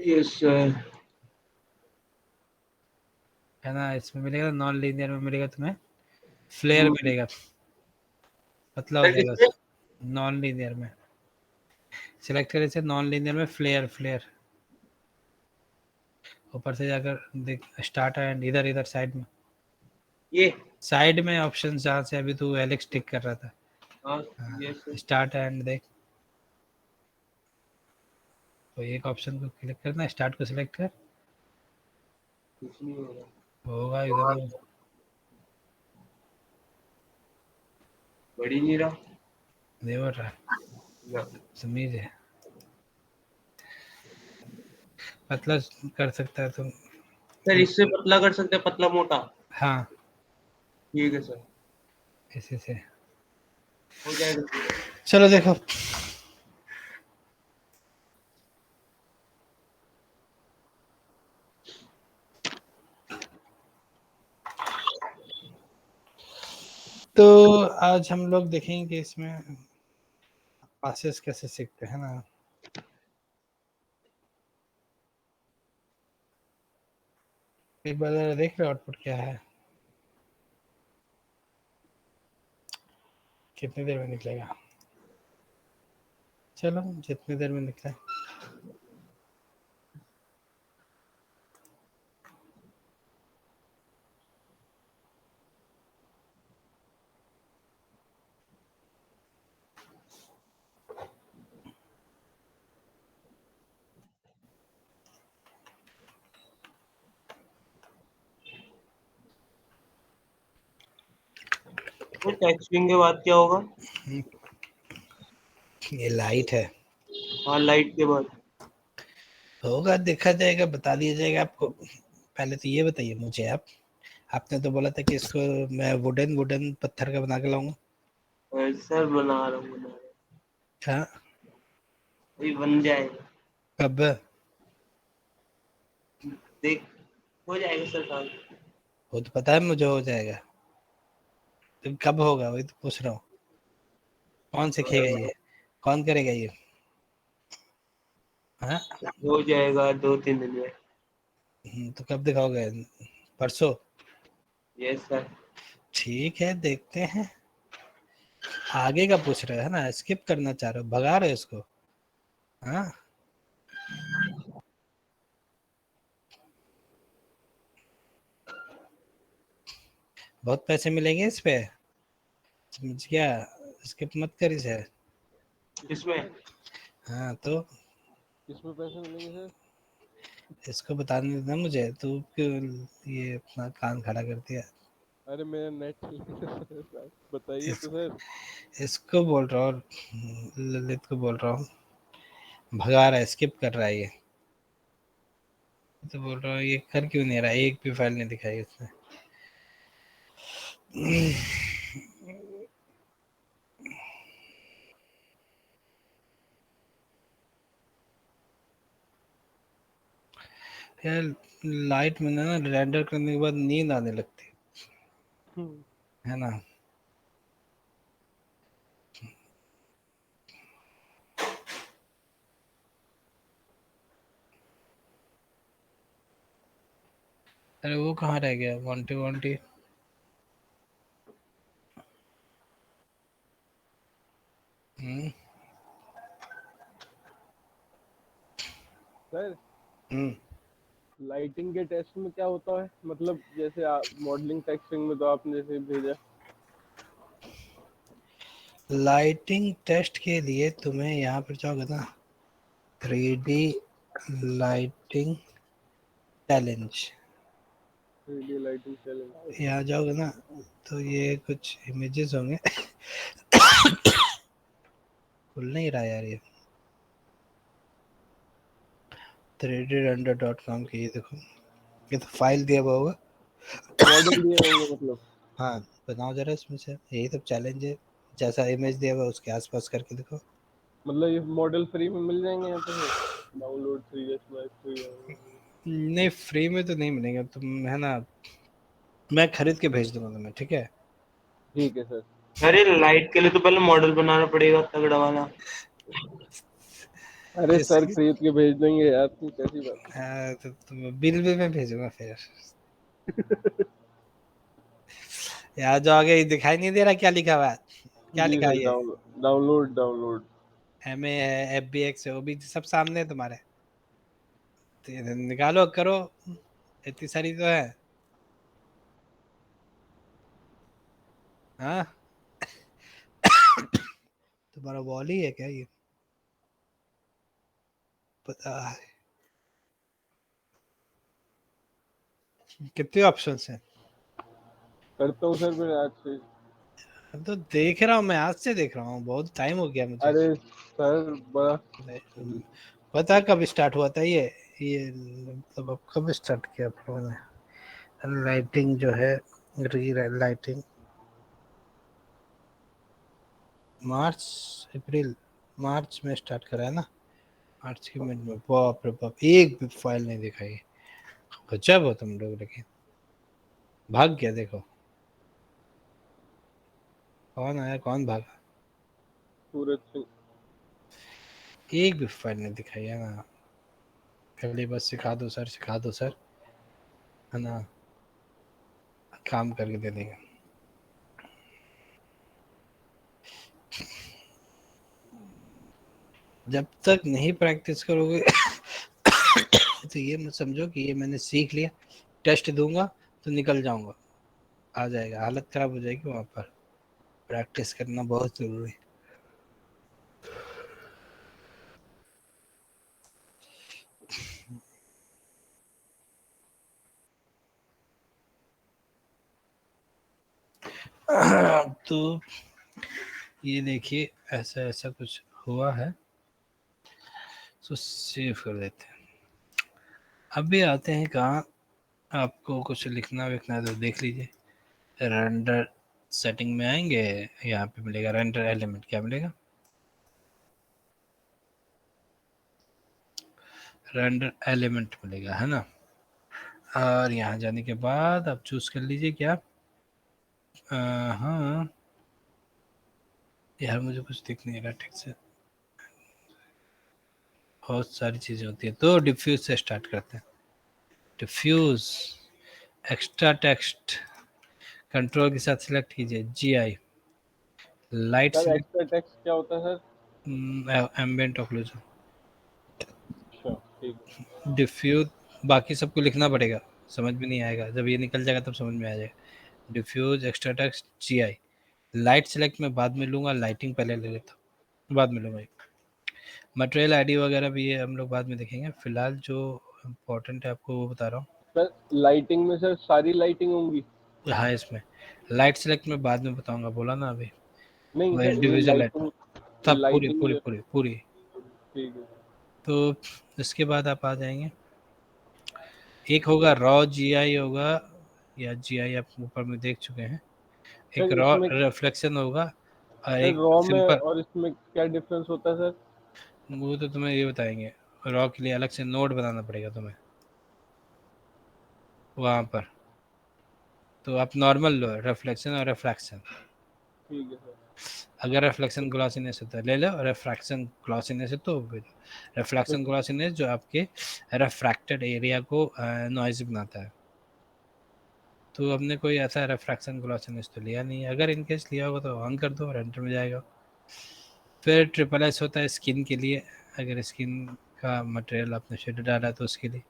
Yes sir. है ना, इसमें मिलेगा नॉन लीनियर में मिलेगा तुम्हें फ्लेयर मिलेगा, पतला हो जाएगा किससे? नॉन लीनियर में। सिलेक्ट करे से नॉन लीनियर में फ्लेयर, फ्लेयर ऊपर से जाकर देख, स्टार्ट एंड इधर इधर साइड में, ये साइड में ऑप्शन जहाँ से अभी तू एलेक्स टिक कर रहा था। हाँ यस सर। स्टार्ट एंड देख, तो एक ऑप्शन को क्लिक करना, स्टार्ट को सिलेक्ट कर, कुछ नहीं हो रहा। होगा इधर वो, बढ़ ही नहीं रहा देवर रहा, ना। समझ है, पतला कर सकता है तुम। सर इससे पतला कर सकते हैं, पतला मोटा। हाँ, ठीक है सर, इसी से। हो जाएगा सर। चलो देखो, तो आज हम लोग देखेंगे कि इसमें पासेस कैसे सीखते हैं ना। एक बार जरा देख लो आउटपुट क्या है, कितनी देर में निकलेगा। चलो जितनी देर में निकले। तो टेक्सटिंग के बाद क्या होगा? ये लाइट है, हाँ लाइट के बाद। होगा देखा जाएगा, बता दिया जाएगा आपको। पहले तो ये बताइए मुझे आप, आपने तो बोला था कि इसको मैं वुडन वुडन पत्थर का बना के लाऊंगा। सर बना रहा हूँ, बना रहा हूँ। हाँ, अभी बन जाएगा। कब? देख, हो जाएगा सर काम। वो तो पता है मुझे हो जाएगा, तो कब होगा वही तो पूछ रहा हूँ। कौन सीखेगा ये, कौन करेगा ये? हाँ, हो जाएगा 2-3 दिन में। तो कब दिखाओगे? परसों? Yes sir. ठीक है, देखते हैं। आगे का पूछ रहे है ना, स्किप करना चाह रहे हो, भगा रहे हो इसको? हाँ, बहुत पैसे मिलेंगे इस पे, समझ गया, स्किप मत कर इसे। इसमें हाँ तो किसमें पैसे मिलेंगे सर? इसको बताने देना मुझे, तू क्यों ये अपना कान खड़ा कर दिया? अरे मेरा नेट ठीक है सर, बताइए इस, तो सर। इसको बोल रहा हूँ, ललित को बोल रहा हूँ, भगा रहा है, स्किप कर रहा है ये। तो बोल रहा हूँ ये कर क्यों नहीं रहा, एक भी फाइल नहीं दिखाई उसने। यार लाइट में ना रेंडर करने के बाद नींद आने लगती है ना। अरे वो कहाँ रह गया, वांटी वांटी? हम्म सर हम्म। लाइटिंग के टेस्ट में क्या होता है, मतलब जैसे मॉडलिंग टेक्सटिंग में तो आपने जैसे भेजा। लाइटिंग टेस्ट के लिए तुम्हें यहाँ पर जाओगे ना, 3D lighting challenge, 3D lighting challenge. यहाँ जाओगे ना, तो ये कुछ इमेजेस होंगे। खुल नहीं रहा यार ये, 3drender.com की, ये देखो, ये तो फाइल दिया हुआ होगा। मॉडल दिए होंगे मतलब। हाँ, बनाओ जरा इसमें से, यही सब चैलेंज है, जैसा इमेज दिया हुआ उसके आसपास करके देखो। मतलब ये मॉडल फ्री में मिल जाएंगे यहाँ पे sir? Download 3ds max free. नहीं, फ्री में तो नहीं मिलेगा, तुम है ना, मैं खरीद के भेज दूंगा तुम्हें, ठीक है? ठीक है सर। अरे लाइट के लिए तो पहले मॉडल बनाना पड़ेगा तगड़ा वाला। अरे सर जिसकी खरीद के भेज देंगे यार, तू कैसी बात। तो बिल भी मैं भेजूंगा फिर। यार जो आगे दिखाई नहीं दे रहा क्या लिखा हुआ है, क्या जी लिखा सर, है ये? Download download. MA है, FBX है, वो भी सब सामने है तुम्हारे। तो ये निकालो करो, इतनी सारी तो है। हाँ, तुम्हारा वॉल ही है क्या ये? पता है। कितने ऑप्शंस हैं? करता हूँ सर फिर आज से। अब तो देख रहा हूँ, मैं आज से देख रहा हूँ, बहुत टाइम हो गया मुझे। अरे सर बड़ा। पता कब स्टार्ट हुआ था ये मतलब अब कब स्टार्ट किया आप लोगों ने लाइटिंग जो है, री लाइटिंग? मार्च, अप्रैल, मार्च में स्टार्ट करा है ना, मार्च के मिड में। बाप रे बाप, एक भी फाइल नहीं दिखाई। गजब हो तुम लोग, लेकिन भाग गया देखो। कौन आया कौन भागा? सूरज सिंह। एक भी फाइल नहीं दिखाई है ना। खाली बस सिखा दो सर, सिखा दो सर, है ना, काम करके दे देंगे। जब तक नहीं प्रैक्टिस करोगे तो ये मत समझो कि ये मैंने सीख लिया, टेस्ट दूंगा तो निकल जाऊंगा। आ जाएगा, हालत खराब हो जाएगी वहां पर। प्रैक्टिस करना बहुत जरूरी है। तो ये देखिए, ऐसा ऐसा कुछ हुआ है, तो सेव कर देते हैं। अभी आते हैं कहाँ, आपको कुछ लिखना विखना है तो देख लीजिए। रेंडर सेटिंग में आएंगे, यहाँ पे मिलेगा रेंडर एलिमेंट। क्या मिलेगा? रेंडर एलिमेंट मिलेगा, है ना। और यहाँ जाने के बाद आप चूज कर लीजिए क्या। हाँ यार, मुझे कुछ दिख नहीं रहा ठीक से, बहुत सारी चीजें होती है। तो डिफ्यूज से स्टार्ट करते हैं। डिफ्यूज, एक्स्ट्रा टेक्स्ट, कंट्रोल के साथ सिलेक्ट कीजिए GI, light sir select, extra text क्या होता है सर? एम्बिएंट ऑक्लूजन, अच्छा ठीक है। डिफ्यूज। बाकी सबको लिखना पड़ेगा, समझ में नहीं आएगा, जब ये निकल जाएगा तब समझ में आ जाएगा। Diffuse, extra text, GI, light select में बाद में लूंगा, लाइटिंग पहले ले लेता हूँ, बाद में लूंगा। मटेरियल आईडी वगैरह भी ये हम लोग बाद में देखेंगे, फिलहाल जो इम्पोर्टेंट है आपको वो बता रहा हूँ। सर लाइटिंग में सर सारी लाइटिंग होंगी? हाँ, इसमें लाइट सेलेक्ट में बाद में बताऊंगा, बोला ना अभी। नहीं वो सर, ये इंडिविजुअल लाइट, लाइटिंग। सब पूरी लाइटिंग पूरी जो। पूरी पूरी। ठीक है। तो इसके बाद आप आ जाएंगे, एक होगा रॉ GI होगा, या GI आप ऊपर में देख चुके हैं। एक सर रॉ इसमें। रिफ्लेक्शन होगा, और सर एक रॉ में सिंपल। और इसमें क्या डिफरेंस होता है सर? वो तो तुम्हें ये बताएंगे, रॉ के लिए अलग से नोड बनाना पड़ेगा तुम्हें वहाँ पर। तो आप नॉर्मल लो, रिफ्लेक्शन और रिफ्रैक्शन। ठीक है सर। अगर रिफ्लेक्शन ग्लॉसिनेस होता है ले लो, रिफ्रैक्शन ग्लॉसिनेस है तो रिफ्लेक्शन तो ग्लॉसिनेस जो आपके रिफ्रैक्टेड एरिया को नॉइज बनाता है। तो हमने कोई ऐसा रिफ्रैक्शन ग्लॉसिनेस तो लिया नहीं है, अगर इनकेस लिया होगा तो ऑन कर दो, रेंडर में जाएगा। फिर SSS होता है स्किन के लिए, अगर स्किन का मटेरियल आपने शेड डाला है तो उसके लिए।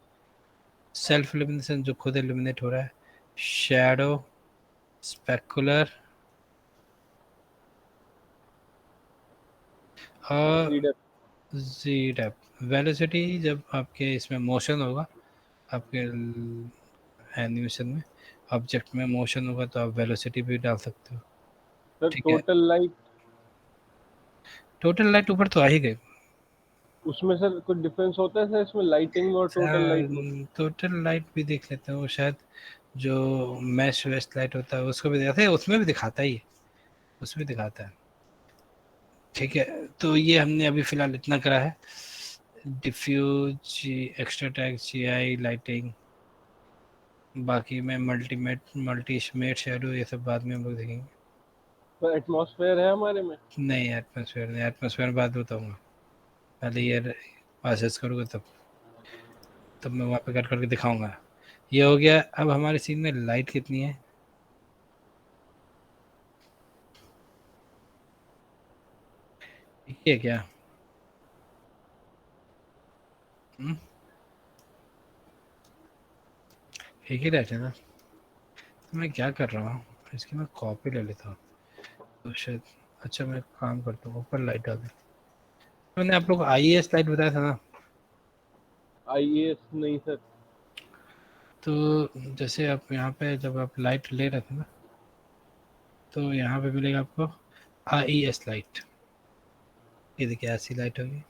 सेल्फ इल्यूमिनेशन जो खुद इल्यूमिनेट हो रहा है। शैडो, स्पेकुलर, और रीडर। जी टैप। वेलोसिटी जब आपके इसमें मोशन होगा, आपके एनिमेशन में ऑब्जेक्ट में मोशन होगा तो आप वेलोसिटी भी डाल सकते हो। सर ठीक है, टोटल लाइट। टोटल लाइट ऊपर तो आ ही गई। उसमें सर कुछ डिफरेंस होता है सर इसमें, लाइटिंग में और टोटल लाइट में? टोटल लाइट भी देख लेते हैं, वो शायद जो मैश वेस्ट लाइट होता है उसको भी दिखाता है, उसमें भी दिखाता ही है, उसमें दिखाता है। ठीक है, तो ये हमने अभी फिलहाल इतना करा है। Diffuse, extra tag, GI, lighting. बाकी में मल्टीमेट, मल्टीमेट शेडो, ये सब बाद में हम लोग देखेंगे। तो एटमॉस्फेयर है हमारे में? नहीं, एटमोसफेयर नहीं, एटमोसफेयर बाद बताऊंगा। पहले ये प्रोसेस करूँगा तब मैं वहाँ पे कट करके दिखाऊंगा। ये हो गया। अब हमारे सीन में लाइट कितनी है? ठीक है क्या? ठीक ही रहते हैं ना। तो मैं क्या कर रहा हूँ, इसकी मैं कॉपी ले लेता हूँ तो शायद। अच्छा मैं काम करता हूँ, ऊपर लाइट डाल देता हूँ। मैंने आप लोग को IES लाइट बताया था ना। IAS नहीं सर। तो जैसे आप यहाँ पे जब आप लाइट ले रहे थे ना, तो यहाँ पे मिलेगा आपको IES लाइट। ये देखिए ऐसी लाइट होगी,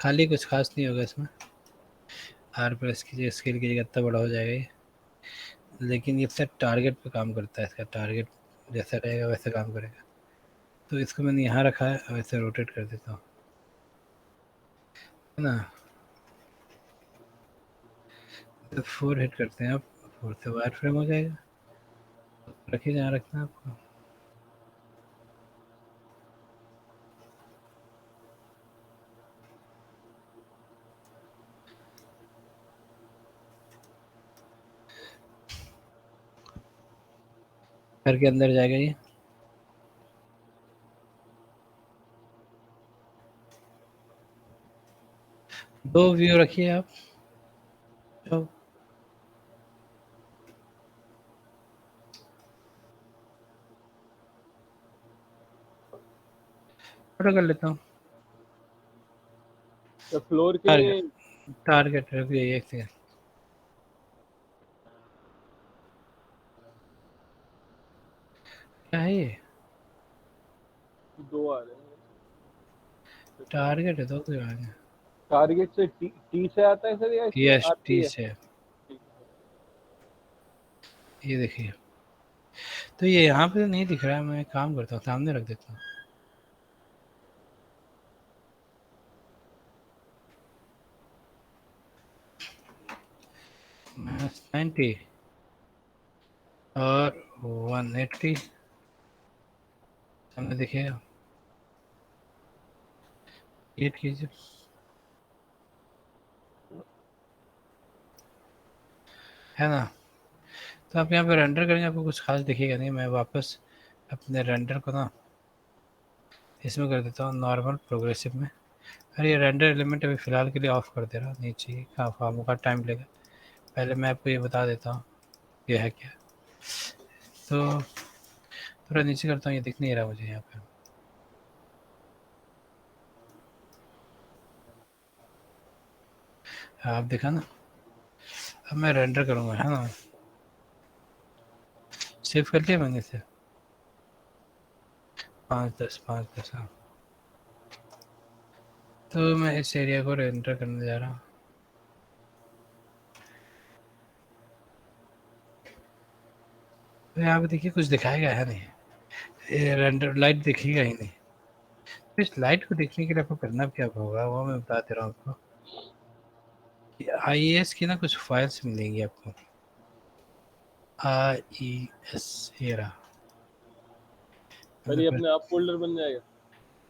खाली कुछ खास नहीं होगा इसमें। R+ की स्केल की जगह इतना बड़ा हो जाएगा ये, लेकिन ये सिर्फ टारगेट पे काम करता है। इसका टारगेट जैसा रहेगा वैसे काम करेगा। तो इसको मैंने यहाँ रखा है, अब ऐसे रोटेट कर देता हूँ, है ना। तो 4 हिट करते हैं आप, 4 से वायर फ्रेम हो जाएगा। रखिए जहाँ रखना है आपको। घर के अंदर जाएगा ये। दो व्यू रखिए आप। तो फोटो कर लेता हूँ। तो फ्लोर के लिए टारगेट रखिए एक सेकंड। क्या है ये? दो आ रहे हैं। टारगेट है, दो क्यों आ गए? टारगेट से टी से आता है सर या इसमें यस, आती टी है? से। ये देखिए, तो ये यहाँ पे तो नहीं दिख रहा है। मैं एक काम करता हूँ, सामने रख देता हूँ। -90 और 180 सामने दिखेगा। हिट कीजिए, है ना। तो आप यहाँ पे रेंडर करेंगे, आपको कुछ खास दिखेगा नहीं। मैं वापस अपने रेंडर को ना इसमें कर देता हूँ, नॉर्मल प्रोग्रेसिव में। अरे ये रेंडर एलिमेंट अभी फ़िलहाल के लिए ऑफ कर दे रहा हूँ, नहीं चाहिए, काम का टाइम लेगा। पहले मैं आपको ये बता देता हूँ ये है क्या। तो थोड़ा नीचे करता हूँ, ये दिख नहीं रहा मुझे यहाँ पे। आप देखा ना। अब मैं रेंडर करूँगा, है ना। सेव कर लिया मैंने इसे। 5-10 हाँ। तो मैं इस एरिया को रेंडर करने जा रहा हूँ। तो यहाँ पे देखिए कुछ दिखाएगा है नहीं, ये रेंडर लाइट दिखेगा ही नहीं। तो इस लाइट को देखने के लिए आपको करना क्या होगा वो मैं बता दे रहा हूँ आपको। IES की ना कुछ फाइल्स मिलेंगी आपको। IES ये रहा। सर ये अपने आप फोल्डर बन जाएगा?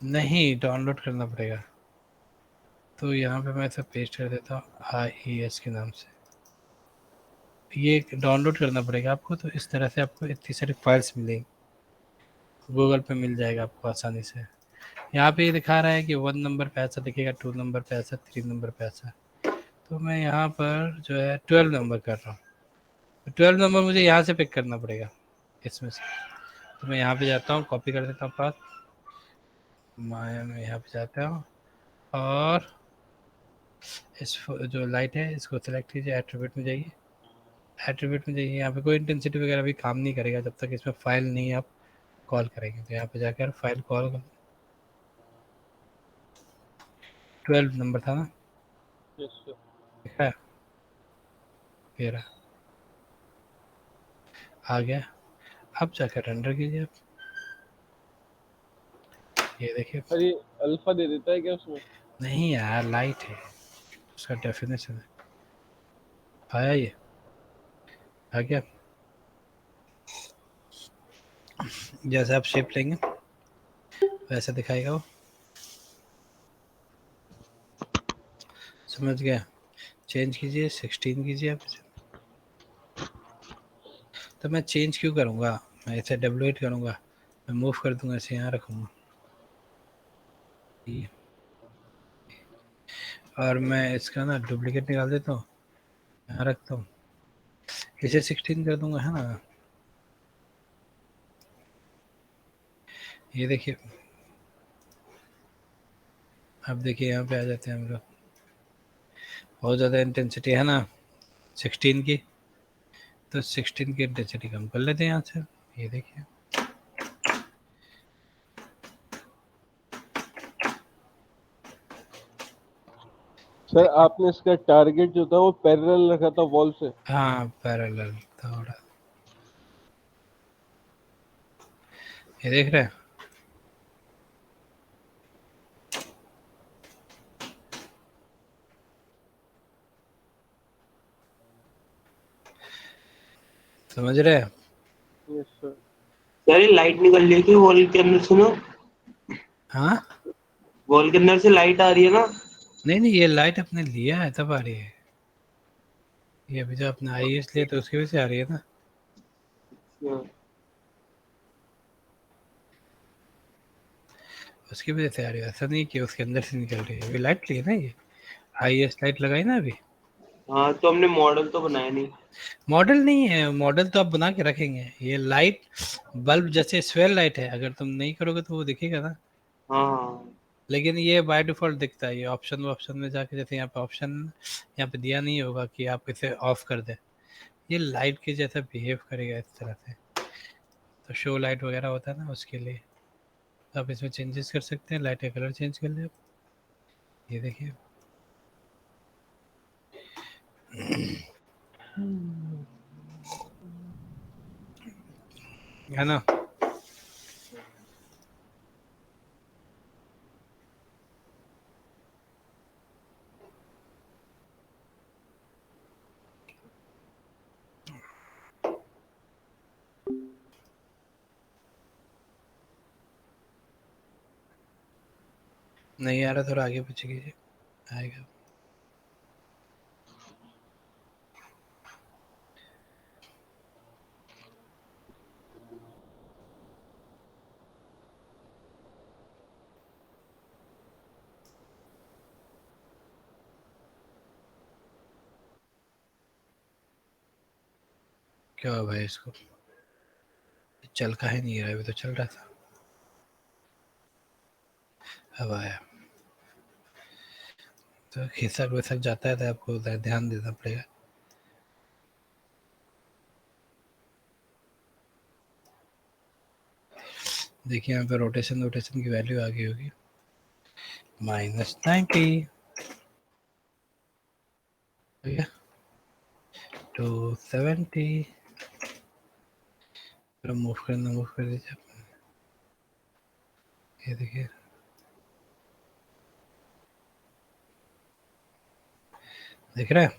नहीं, डाउनलोड करना पड़ेगा। तो यहाँ पे मैं इसे पेस्ट कर देता हूँ IES के नाम से। ये डाउनलोड करना पड़ेगा आपको। तो इस तरह से आपको इतनी सारी फाइल्स मिलेंगी, गूगल पे मिल जाएगा आपको आसानी से। यहाँ पे ये दिखा रहा है कि 1 नंबर पे ऐसा दिखेगा, 2 नंबर पे ऐसा, 3 नंबर पे ऐसा। तो मैं यहाँ पर जो है 12 नंबर कर रहा हूँ। 12 नंबर मुझे यहाँ से पिक करना पड़ेगा इसमें से। तो मैं यहाँ पे जाता हूँ, कॉपी कर देता हूँ पास। मैं यहाँ पे जाता हूँ और इस जो लाइट है इसको सेलेक्ट कीजिए, एट्रीब्यूट में जाइए। एट्रीब्यूट में जाइए, यहाँ पे कोई इंटेंसिटी वगैरह भी काम नहीं करेगा जब तक इसमें फाइल नहीं आप कॉल करेंगे। तो यहाँ पे जाकर फाइल कॉल कर। 12 नंबर था ना, यस सर। देखा है? ये रहा, आ गया। अब जाकर रेंडर कीजिए आप। ये देखिए। सर ये अल्फा दे देता है क्या उसमें? नहीं यार, लाइट है, उसका डेफिनेशन है। आया ये, आ गया। जैसे आप शेप लेंगे वैसा दिखाएगा वो। समझ गया। चेंज कीजिए, 16 कीजिए आप इसे। तो मैं चेंज क्यों करूँगा, मैं इसे W8 करूँगा, मैं मूव कर दूंगा, इसे यहाँ रखूँगा और मैं इसका ना डुप्लीकेट निकाल देता हूँ, यहाँ रखता हूँ, इसे 16 कर दूंगा, है ना। ये देखिए, अब देखिए यहाँ पे आ जाते हैं हम लोग। बहुत ज़्यादा इंटेंसिटी है ना 16 की, तो 16 की इंटेंसिटी कम कर लेते हैं यहाँ से। ये देखिए, सर आपने इसका टारगेट जो था वो पैरेलल रखा था वॉल से। हाँ पैरेलल थोड़ा, ये देख रहे हैं। समझ रहे हैं। Yes sir. सर ये लाइट निकल रही है कि वॉल के अंदर से ना, हाँ वॉल के अंदर से लाइट आ रही है ना। नहीं नहीं, ये लाइट अपने लिया है तब आ रही है, ये अभी जो अपने IS लिया तो उसकी वजह से आ रही है ना। हाँ, उसकी वजह से आ रही है, ऐसा नहीं कि उसके अंदर से निकल रही है। अभी लाइट ली है ना, ये IS लाइट लगाई ना अभी। हाँ तो हमने मॉडल तो बनाया नहीं। मॉडल नहीं है, मॉडल तो आप बना के रखेंगे। ये लाइट बल्ब जैसे स्वेल लाइट है, अगर तुम नहीं करोगे तो वो दिखेगा ना। हाँ लेकिन ये बाय डिफॉल्ट दिखता है। ये ऑप्शन में जाके, जैसे यहाँ पे ऑप्शन यहाँ पे दिया नहीं होगा कि आप इसे ऑफ कर दें, ये लाइट के जैसा बिहेव करेगा इस तरह से। तो शो लाइट वगैरह होता है ना, उसके लिए आप इसमें चेंजेस कर सकते हैं। लाइट का कलर चेंज कर ले आप, ये देखिए। है ना। नहीं आ रहा, थोड़ा आगे पीछे कीजिए, आएगा। क्या हुआ भाई इसको, चल का ही नहीं रहा, अभी तो चल रहा था, अब आया। तो खिसक विसक जाता है तो आपको उधर ध्यान देना पड़ेगा। देखिए यहाँ पे रोटेशन की वैल्यू आ गई होगी -90, 270। मूव कर दीजिए, ये देखिए। देख रहे हैं,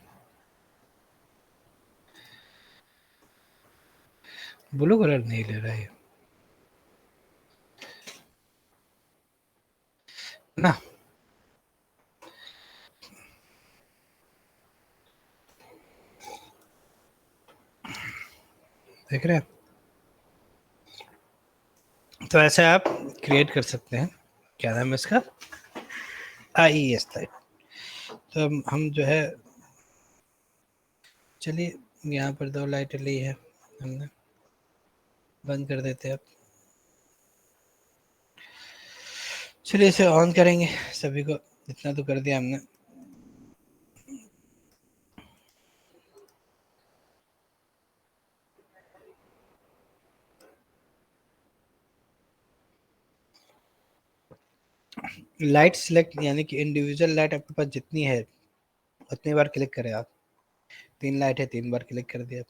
ब्लू कलर नहीं ले रहा है ना। देख रहे हैं, तो ऐसे आप क्रिएट कर सकते हैं। क्या नाम है इसका, IES लाइट। तो हम जो है, चलिए यहाँ पर 2 लाइटें ली है हमने, बंद कर देते हैं अब। चलिए इसे ऑन करेंगे, सभी को इतना तो कर दिया हमने। लाइट सिलेक्ट, यानी कि इंडिविजुअल लाइट आपके पास जितनी है उतनी बार क्लिक करें आप। 3 लाइट है, 3 बार क्लिक कर दिया,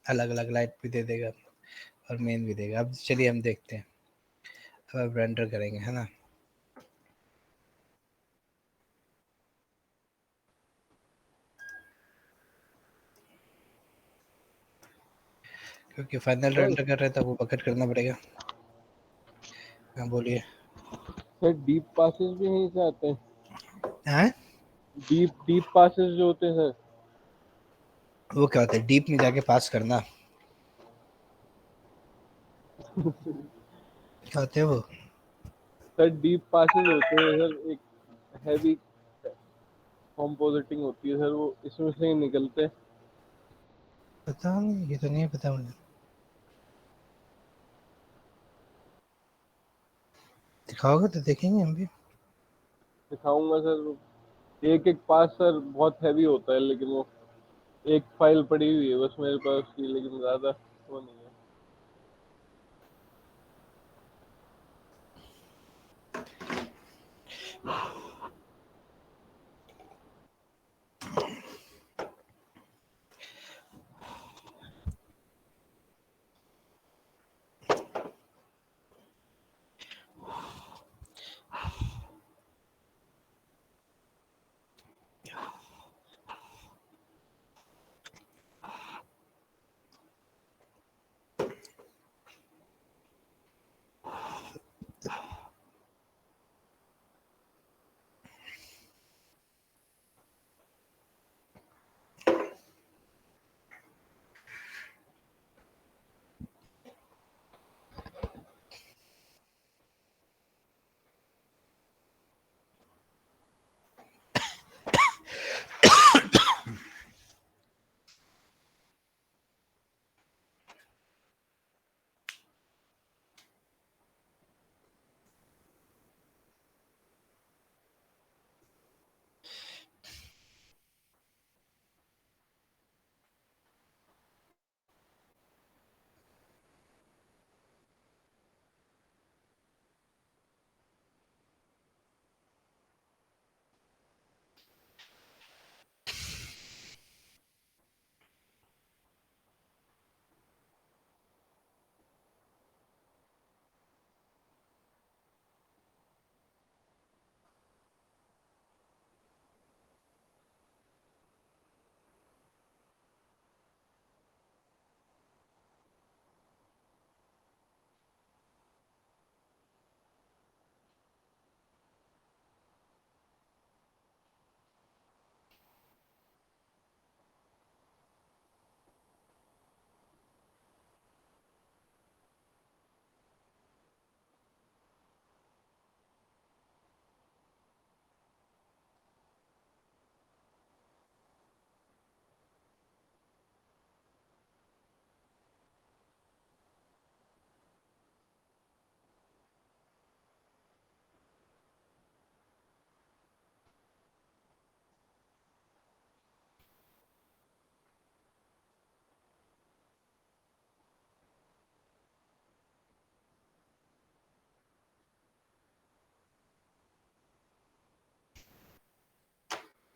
अलग अलग लाइट भी दे देगा और मेन भी देगा। अब चलिए हम देखते हैं, अब रेंडर करेंगे, है ना। क्योंकि फाइनल रेंडर कर रहे हैं तो वो बकेट करना पड़ेगा। हाँ बोलिए। सर डीप पासेस भी यहीं से आते हैं। हैं, डीप डीप पासेस जो होते हैं सर, वो क्या होता है? डीप में जाके पास करना? क्या होते हैं वो? सर डीप पासेस होते हैं सर, एक हैवी कॉम्पोजिटिंग होती है सर, वो इसमें से ही निकलते हैं। पता नहीं, ये तो नहीं पता मुझे। दिखाओगे तो देखेंगे हम भी। दिखाऊंगा सर। एक एक पास सर बहुत हैवी होता है, लेकिन वो एक फाइल पड़ी हुई है बस मेरे पास उसकी, लेकिन ज्यादा वो नहीं है।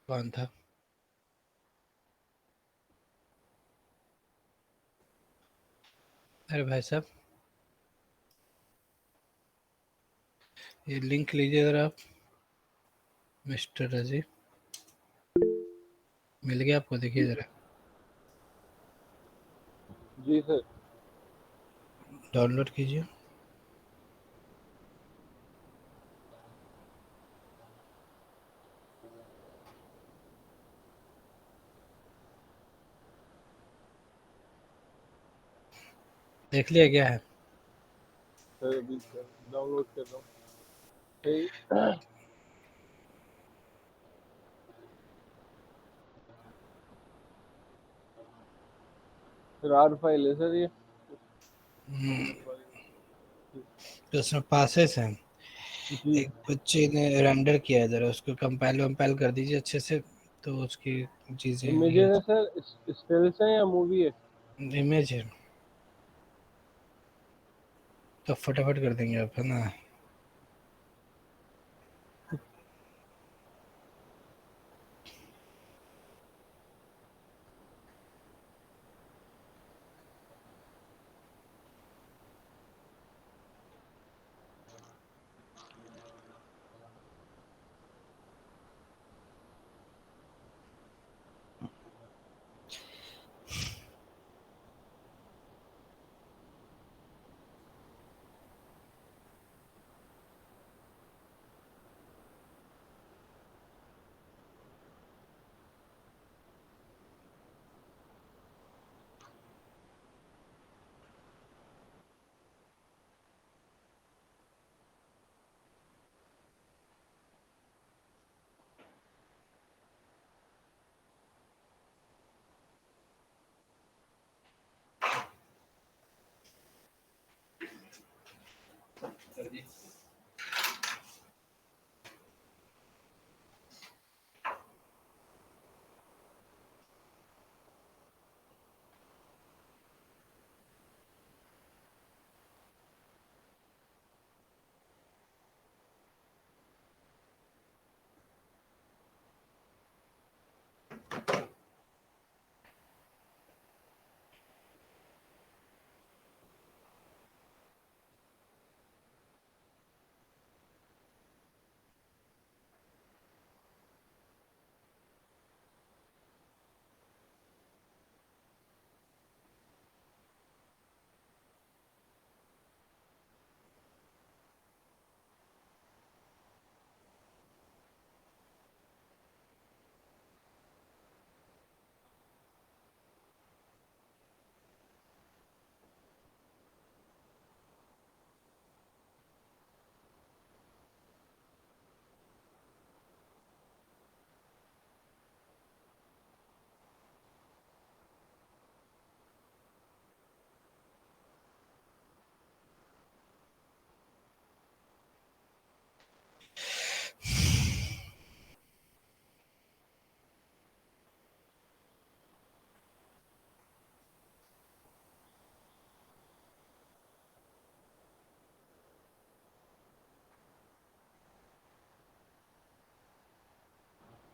कौन था? अरे भाई साहब, ये लिंक लीजिए जरा आप। मिस्टर रजी, मिल गया आपको? देखिए जरा, जी सर। डाउनलोड कीजिए। देख लिया क्या है? सर अभी डाउनलोड कर रहा हूँ। ठीक। सर आर फाइल है सर ये। तो उसमें पासेस हैं। जी। एक बच्चे ने रेंडर किया है, जरा उसको कंपाइल वम्पाइल कर दीजिए अच्छे से, तो उसकी चीज़ें ये इमेजेस है सर, स्टिल्स है या मूवी है? इमेज है, तो फटाफट कर देंगे आप, है ना?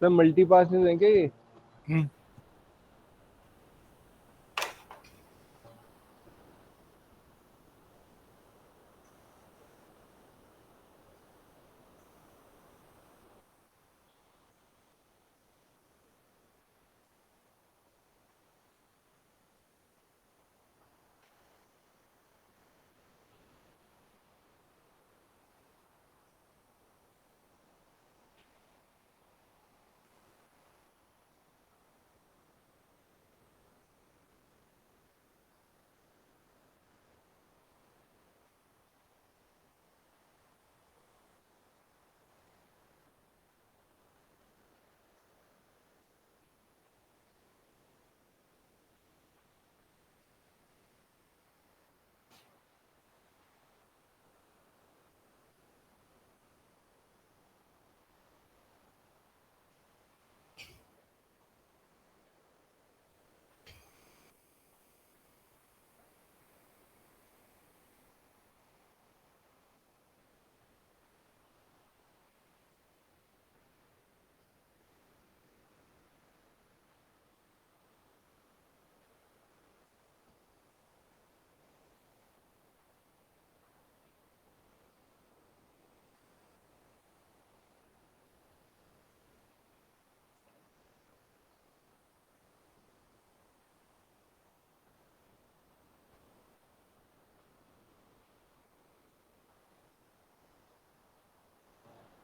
सर मल्टी पासेस हैं क्या ये?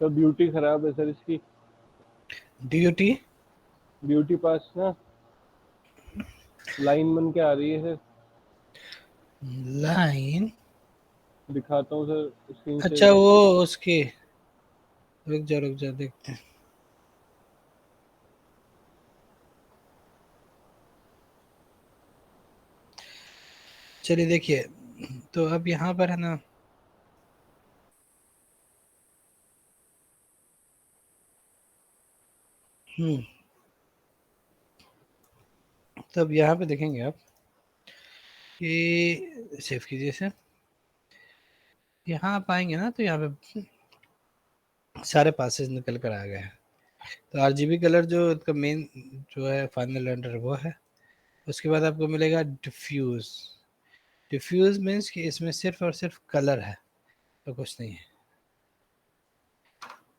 तो ब्यूटी खराब है सर इसकी। DUT ब्यूटी पास ना लाइन बन के आ रही है सर। लाइन, दिखाता हूँ सर स्क्रीन शेयर अच्छा वो करके। उसकी, रुक जा देखते हैं। चलिए देखिए, तो अब यहाँ पर है ना, तो अब यहाँ पे देखेंगे आप कि सेव कीजिए इसे, यहाँ आप आएंगे ना तो यहाँ पे सारे पासेस निकल कर आ गए हैं। तो RGB कलर जो इसका मेन जो है फाइनल रेंडर वो है। उसके बाद आपको मिलेगा डिफ्यूज। डिफ्यूज मीन्स कि इसमें सिर्फ और सिर्फ कलर है तो कुछ नहीं है।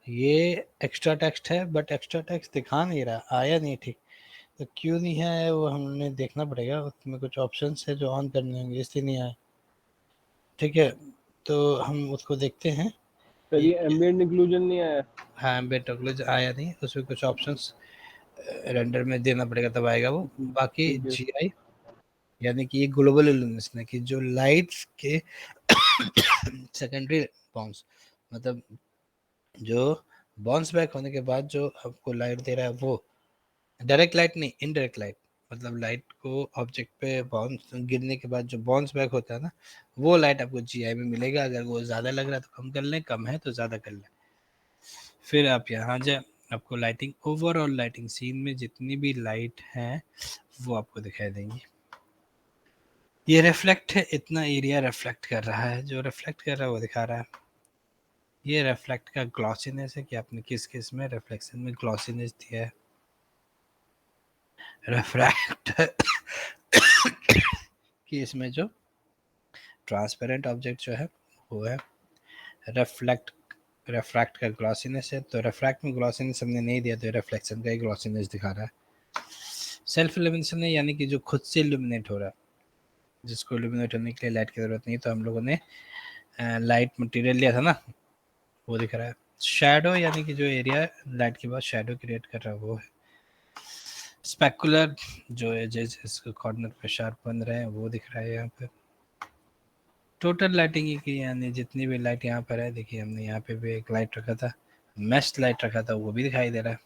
ये एक्स्ट्रा टेक्स्ट है बट एक्स्ट्रा टेक्स्ट दिखा नहीं रहा, आया नहीं ठीक। तो क्यों नहीं है वो हमें देखना पड़ेगा, उसमें कुछ ऑप्शंस है जो ऑन करने होंगे इसलिए नहीं आया। ठीक है, तो हम उसको देखते हैं। सर ये एम्बिएंट इंक्लूजन नहीं आया? हाँ, एम्बिएंट इंक्लूजन आया नहीं, उसमें कुछ ऑप्शंस रेंडर में देना पड़ेगा तब आएगा वो। बाकी ठीक है। GI यानी कि ये ग्लोबल इल्यूमिनेशन है कि जो लाइट्स के सेकेंडरी बाउंस, मतलब जो बाउंस बैक होने के बाद जो आपको लाइट दे रहा है वो डायरेक्ट लाइट नहीं, इनडायरेक्ट लाइट। मतलब लाइट को ऑब्जेक्ट पे बाउंस गिरने के बाद जो बाउंस बैक होता है ना, वो लाइट आपको GI में मिलेगा। अगर वो ज़्यादा लग रहा है तो कम कर लें, कम है तो ज़्यादा कर लें। फिर आप यहाँ जाए, आपको लाइटिंग, ओवरऑल लाइटिंग सीन में जितनी भी लाइट है वो आपको दिखाई देंगी। ये रिफ्लेक्ट है, इतना एरिया रिफ्लेक्ट कर रहा है, जो रिफ्लेक्ट कर रहा है वो दिखा रहा है। ये रिफ्लेक्ट का ग्लॉसीनेस है कि आपने किस किस में रिफ्लेक्शन में ग्लॉसीनेस दिया है। रिफ्रैक्ट कि इसमें जो ट्रांसपेरेंट ऑब्जेक्ट जो है वो है। रिफ्लेक्ट, रिफ्रैक्ट का ग्लॉसीनेस है, तो रिफ्रैक्ट में ग्लॉसीनेस हमने नहीं दिया तो रिफ्लेक्शन का ही ग्लॉसीनेस दिखा रहा है। सेल्फ इल्यूमिनेशन है यानी कि जो खुद से इल्यूमिनेट हो रहा है, जिसको इल्यूमिनेट होने के लिए लाइट की जरूरत नहीं, तो हम लोगों ने लाइट मटेरियल लिया था ना, वो दिख रहा है। शैडो यानी कि जो एरिया लाइट के बाद शैडो क्रिएट कर रहा है वो है। स्पेकुलर जो एजेस इसके कॉर्नर पे शार्प बन रहे हैं वो दिख रहा है यहाँ पे। टोटल लाइटिंग की यानी जितनी भी लाइट यहाँ पर है, देखिए हमने यहाँ पे भी एक लाइट रखा था, मेस्ट लाइट रखा था, वो भी दिखाई दे रहा है।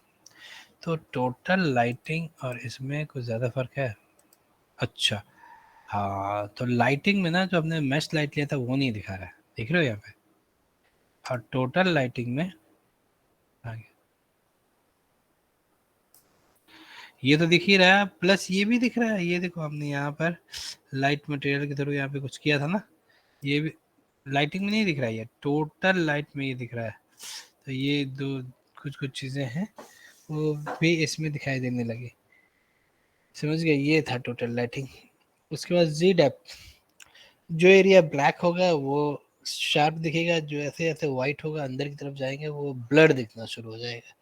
तो टोटल लाइटिंग और इसमें कुछ ज़्यादा फर्क है। अच्छा हाँ, तो लाइटिंग में ना जो हमने मेस्ट लाइट लिया था वो नहीं दिखा रहा है, देख रहे हो यहाँ पे। और टोटल लाइटिंग में आगे ये तो दिख ही रहा है, प्लस ये भी दिख रहा है। ये देखो हमने यहाँ पर लाइट मटेरियल के थ्रू यहाँ पे कुछ किया था ना, ये भी लाइटिंग में नहीं दिख रहा है, ये टोटल लाइट में ये दिख रहा है। तो ये दो कुछ कुछ चीज़ें हैं वो भी इसमें दिखाई देने लगी। समझ गए, ये था टोटल लाइटिंग। उसके बाद जी डेप्थ, जो एरिया ब्लैक होगा वो शार्प दिखेगा, जो ऐसे ऐसे वाइट होगा अंदर की तरफ जाएंगे वो ब्लर दिखना शुरू हो जाएगा।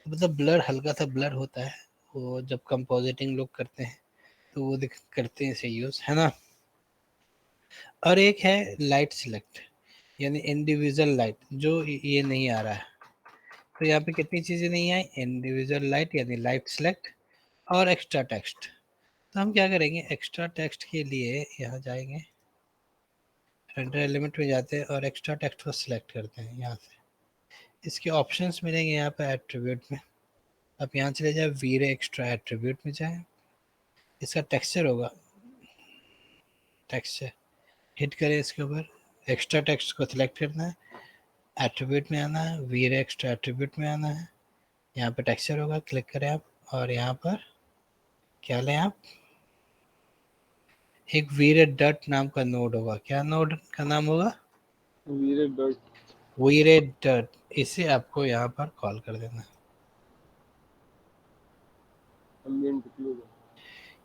मतलब ब्लर, हल्का सा ब्लर होता है वो जब कंपोजिटिंग लोग करते हैं तो वो करते हैं इसे यूज, है ना। और एक है लाइट सिलेक्ट, यानी इंडिविजुअल लाइट, जो ये नहीं आ रहा है। तो यहाँ पे कितनी चीजें नहीं आई, इंडिविजुअल लाइट यानी लाइट सिलेक्ट और एक्स्ट्रा टेक्स्ट। तो हम क्या करेंगे, एक्स्ट्रा टेक्स्ट के लिए यहाँ जाएंगे, रेंडर एलिमेंट में जाते हैं और एक्स्ट्रा टेक्स्ट को सिलेक्ट करते हैं यहाँ से। इसके ऑप्शंस मिलेंगे यहाँ पे एट्रीब्यूट में। आप यहाँ चले जाए, वीरे एक्स्ट्रा एट्रीब्यूट में जाए, इसका टेक्सचर होगा, टेक्सचर हिट करें इसके ऊपर, एक्स्ट्रा टेक्स्ट को सिलेक्ट करना है, एट्रीब्यूट में आना है, वीरे एक्स्ट्रा एट्रीब्यूट में आना है, यहाँ पे टेक्सचर होगा, क्लिक करें आप और यहाँ पर क्या लें आप, एक वीरे डॉट नाम का नोड होगा। क्या नोड का नाम होगा, वीरे डॉट, वीरे डॉट। इसे आपको यहाँ पर कॉल कर देना। Ambient closure,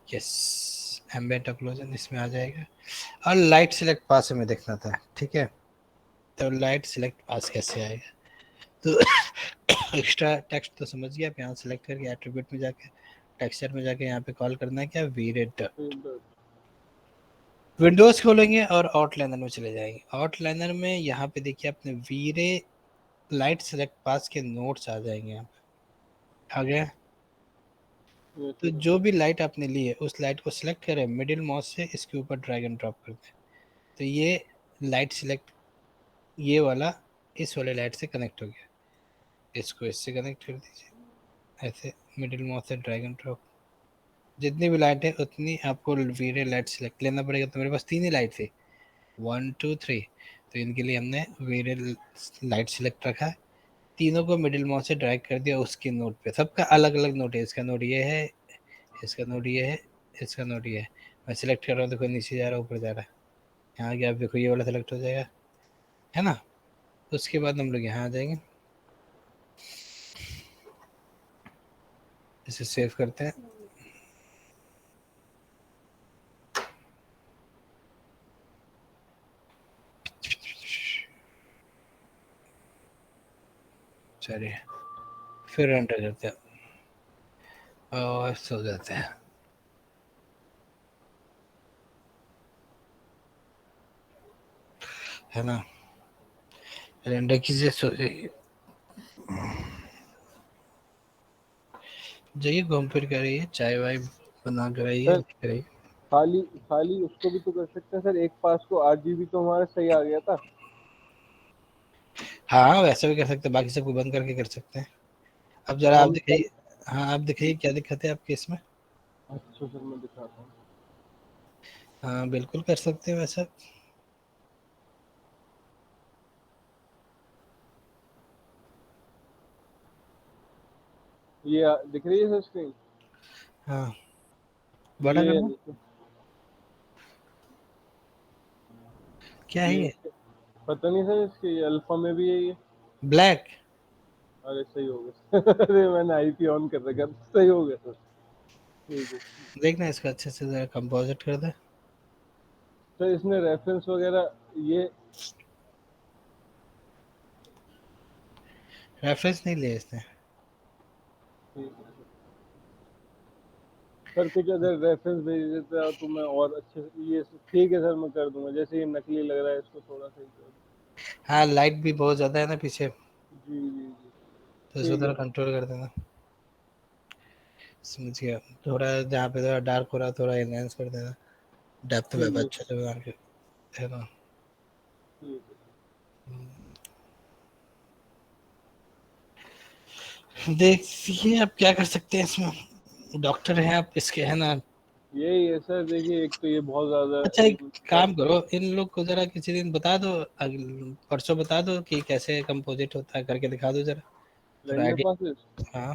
yes, ambient occlusion इसमें आ जाएगा। और लाइट सिलेक्ट पास हमें देखना था, ठीक है। तो लाइट सिलेक्ट पास कैसे आएगा, तो एक्स्ट्रा टेक्स्ट तो समझ गया, आप यहाँ सेलेक्ट करके एट्रीब्यूट में जाके टेक्सचर में जाके यहाँ पे कॉल करना है क्या, वीरेड। विंडोज खोलेंगे और आउटलाइनर में चले जाएंगे। आउटलाइनर में यहाँ पे देखिए अपने वीरे लाइट सेलेक्ट पास के नोट्स आ जाएंगे, यहाँ पे आ गया। तो जो भी लाइट आपने ली है उस लाइट को सिलेक्ट करें, मिडिल माउस से इसके ऊपर ड्रैग एंड ड्रॉप कर दें, तो ये लाइट सिलेक्ट, ये वाला इस वाले लाइट से कनेक्ट हो गया। इसको इससे कनेक्ट कर दीजिए, ऐसे मिडिल माउस से ड्रैग एंड ड्रॉप। जितनी भी लाइट है उतनी आपको वीरे लाइट सिलेक्ट लेना पड़ेगा। तो मेरे पास 3 ही लाइट थी, 1 2 3, तो इनके लिए हमने वीरे लाइट सिलेक्ट रखा है। तीनों को मिडिल माउस से ड्रैग कर दिया उसके नोड पे। सबका अलग अलग नोड है, इसका नोड ये है, इसका नोड ये है, इसका नोड ये है। मैं सिलेक्ट कर रहा हूँ, देखो नीचे जा रहा है ऊपर जा रहा है। यहाँ गया, आप देखो ये वाला सेलेक्ट हो जाएगा, है ना। उसके बाद हम लोग यहाँ आ जाएंगे, इसे सेव करते हैं। चलिए फिर एंटर करते हैं और सो जाते हैं, है ना। रेंडर कीजिए, सो जाइए, घूम फिर कर रही है, चाय वाय बना कर आइए, सर खाली खाली उसको भी तो कर सकते हैं सर, एक पास को 8 GB तो हमारा सही आ गया था। हाँ वैसे भी कर सकते हैं, बाकी सबको बंद करके कर सकते हैं। अब जरा आप हम दिखाइए, हाँ आप दिखाइए क्या दिक्कत है आपके इसमें। अच्छा सर मैं दिखाता हूँ। हाँ बिल्कुल कर सकते हैं वैसा। ये दिख रही है सर स्क्रीन, हाँ बड़ा ये करना, क्या है ये ये, पता नहीं सर, इसके अल्फा में भी है ये। ब्लैक। अरे सही हो गया अरे मैंने आईपी ऑन कर रखा था, सही हो गया सर। ठीक है देखना इसका अच्छे से जरा कंपोजिट कर दे। सर, इसमें रेफरेंस वगैरह ये रेफरेंस नहीं लिया इसने। ठीक है सर, कुछ अगर रेफरेंस भेज देता तो मैं और अच्छे से, ये ठीक है सर मैं कर दूंगा, जैसे ये नकली लग रहा है इसको थोड़ा सही कर हाँ लाइट भी बहुत ज्यादा है ना पीछे, जी जी जी, तो इसको ठीक है थोड़ा सर। कंट्रोल कर देना। समझ गया, थोड़ा जहाँ पे थोड़ा डार्क हो रहा है थोड़ा एनहेंस कर देना, डेप्थ ठीक वेब है अच्छे से बना के, है ना। ठीक है देखिए आप क्या कर सकते हैं इसमें, डॉक्टर हैं आप इसके, है ना। यही है सर, देखिए एक तो ये बहुत ज्यादा अच्छा एक काम करो, इन लोग को जरा किसी दिन बता दो, परसों बता दो कि कैसे कंपोजिट होता है, करके दिखा दो जरा, थोड़ा रेंडर आइडिया। पासेस। हाँ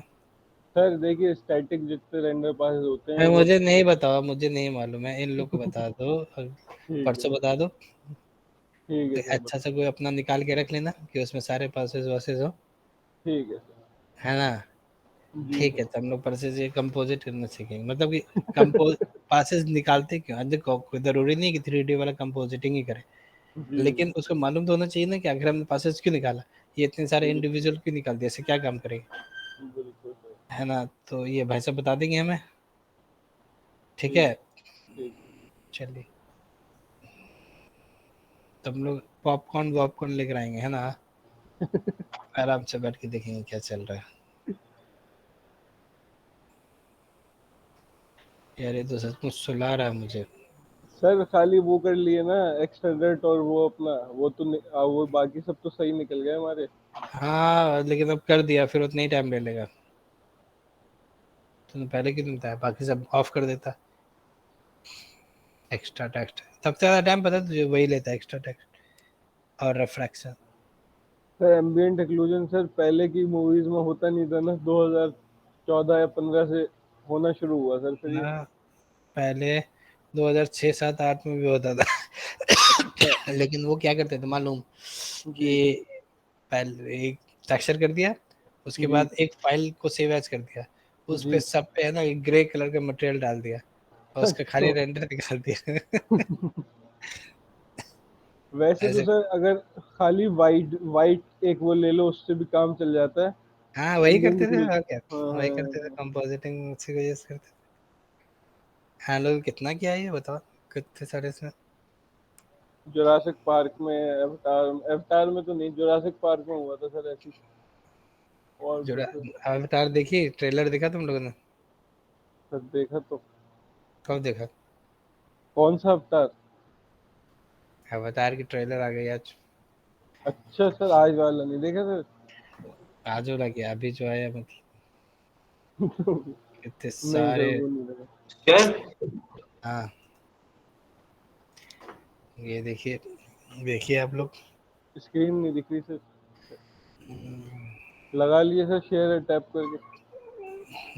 सर देखिए स्टैटिक जितने रेंडर पासेस होते हैं मैं, वो, मुझे नहीं बताओ, मुझे नहीं मालूम है, इन लोग को बता दो, ठीक है परसों बता दो। ठीक है कोई सर अच्छा सा कोई अपना निकाल के रख लेना कि उसमें सारे पासेस वासेस हो, ठीक है सर। है ना। जी ठीक है, तो हम लोग परसेस ये कंपोजिट करना सीखेंगे, मतलब कि कंपोज पासेस निकालते क्यों? देखो कोई जरूरी नहीं कि 3D वाला कंपोजिटिंग ही करे, जी लेकिन उसको मालूम तो होना चाहिए ना कि आखिर हमने पासेस क्यों निकाला, ये इतने सारे बिल्कुल इंडिविजुअल क्यों निकाल दिए, ऐसे क्या काम करेंगे, बिल्कुल सर। है ना? तो ये भाई साहब बता देंगे हमें, ठीक ठीक है? ठीक। चलिए, तो हम लोग पॉपकॉर्न वॉपकॉर्न लेकर आएंगे, है ना? आराम से बैठ के देखेंगे क्या चल रहा है। यार ये तो सचमुच सुला रहा है मुझे। सर खाली वो कर लिए ना एक्सटेंडेड, और वो अपना वो तो वो बाकी सब तो सही निकल गए हमारे। हाँ लेकिन अब कर दिया, फिर उतना ही टाइम ले लेगा। तूने पहले क्यों नहीं बताया, बाकी सब ऑफ कर देता। एक्स्ट्रा टेक्स्ट सबसे ज्यादा टाइम पता है तुझे, वही लेता है, एक्स्ट्रा टेक्स्ट और refraction. Sir ambient occlusion sir पहले की मूवीज में होता नहीं था ना, 2014 या 15 से होना शुरू हुआ सर फिर ये। ना पहले 2006 7 8 में भी होता अच्छा। था लेकिन वो क्या करते थे मालूम, कि जी पहले एक टेक्सचर कर दिया, उसके जी बाद एक फाइल को सेव एज कर दिया, उस पे जी। सब पे है ना एक ग्रे कलर का मटेरियल डाल दिया और उसका खाली अच्छा। रेंडर निकाल दिया वैसे तो ऐसे। सर अगर खाली वाइट वाइट एक वो ले लो उससे भी काम चल जाता है। हाँ वही करते थे इंडिविजुअल। और क्या, हाँ वही करते थे, हाँ। कंपोजिटिंग उसी को यूज करते थे। हाँ लोग कितना किया है ये बताओ, कितने सारे इसमें। जुरासिक पार्क में, एवटार एवटार में तो नहीं, जुरासिक पार्क में हुआ था सर ऐसी। और जो तो सर। अवतार देखी, ट्रेलर देखा तुम लोगों ने? सर देखा तो। कब देखा? कौन सा अवतार? अवतार की ट्रेलर आ गई आज। अच्छा सर आज वाला नहीं देखा सर। आज वाला क्या, अभी जो आया मतलब, कितने नहीं सर सारे। वो नहीं देखा। क्या? हाँ ये देखिए, देखिए आप लोग। स्क्रीन नहीं दिख रही सर। लगा लिए सर शेयर टैप करके।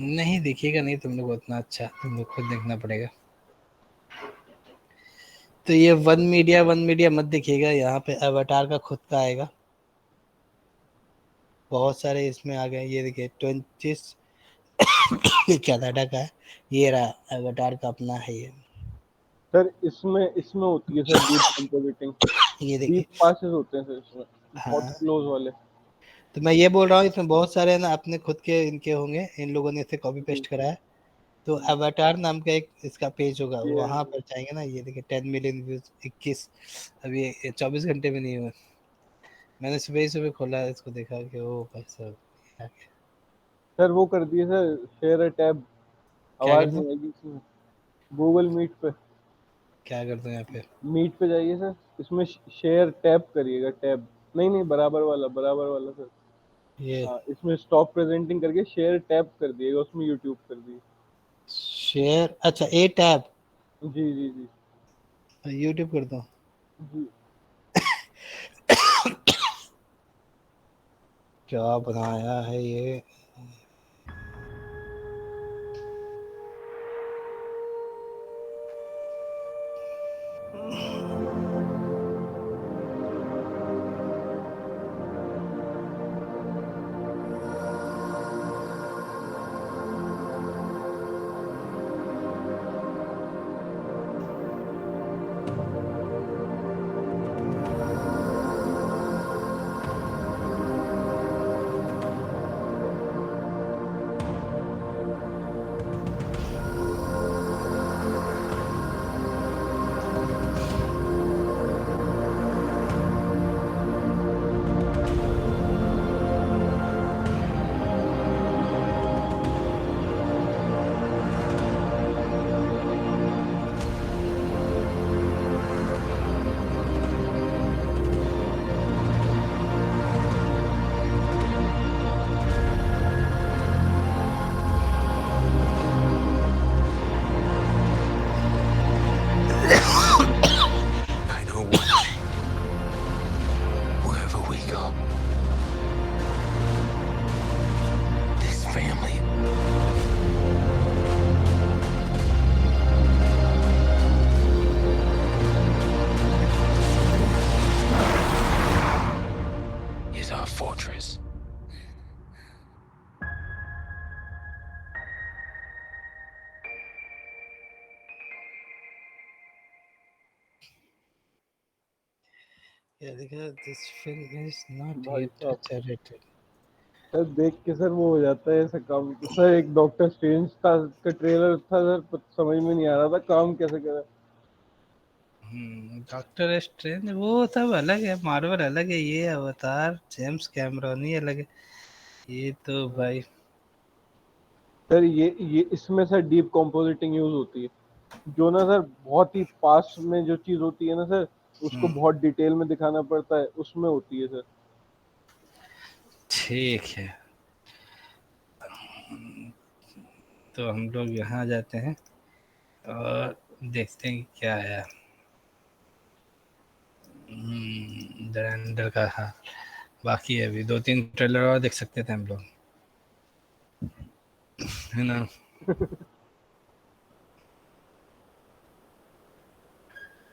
नहीं दिखेगा नहीं तुम लोग को उतना अच्छा, तुम लोग खुद देखना पड़ेगा। तो ये वन मीडिया मत देखिएगा, यहाँ पे अवतार का खुद का आएगा, बहुत सारे इसमें आ गए। ये देखिए 20 ये कनाडा का है, ये रहा अवतार का अपना है ये। सर इसमें इसमें होती है सर डीप कंपोजिटिंग। ये डीप देखिए। पासेस होते हैं सर इसमें, बहुत हाँ क्लोज वाले। तो मैं ये बोल रहा हूँ, इसमें बहुत सारे ना अपने खुद के इनके होंगे, इन लोगों ने इसे कॉपी जी पेस्ट करा है। तो जी। अवतार नाम का एक इसका पेज होगा, ये वहां पर जाएंगे ना, ये देखिए 10 मिलियन व्यूज 21, अभी 24 घंटे में नहीं हुआ। मैंने सुबह ही सुबह खोला इसको, देखा कि ओ भाई साहब क्या सर वो कर दिए सर शेयर टैब। क्या कर आवाज दूं, नहीं आएगी इसमें। गूगल मीट पे। क्या कर दूं यहाँ पे। मीट पे जाइए सर, इसमें शेयर टैब करिएगा, टैब। नहीं नहीं, बराबर वाला सर। ये हाँ इसमें स्टॉप प्रेजेंटिंग करके शेयर टैब कर दिएगा, उसमें यूट्यूब कर दिए। शेयर, अच्छा ए टैब, जी जी जी यूट्यूब कर दूं। जी। क्या बनाया है ये। क्या लिखा, दिस फिल्म इज नॉट भाई येट साहब रेटेड। सर देख के सर वो हो जाता है ऐसा काम। सर एक डॉक्टर स्ट्रेंज था का ट्रेलर था सर, समझ में नहीं आ रहा था काम कैसे करा। डॉक्टर स्ट्रेंज वो सब अलग है, मार्वल अलग है, ये अवतार जेम्स कैमरॉन ही अलग है। ये तो भाई सर ये इसमें सर डीप कंपोजिटिंग यूज होती है, जो ना सर बहुत ही पास में जो चीज होती है ना सर, उसको हम्म, बहुत डिटेल में दिखाना पड़ता है, उसमें होती है सर। ठीक है। तो हम लोग यहाँ जाते हैं और देखते हैं कि क्या है। धुरंधर का, हाँ बाकी है अभी 2-3 ट्रेलर और देख सकते थे हम लोग, है ना।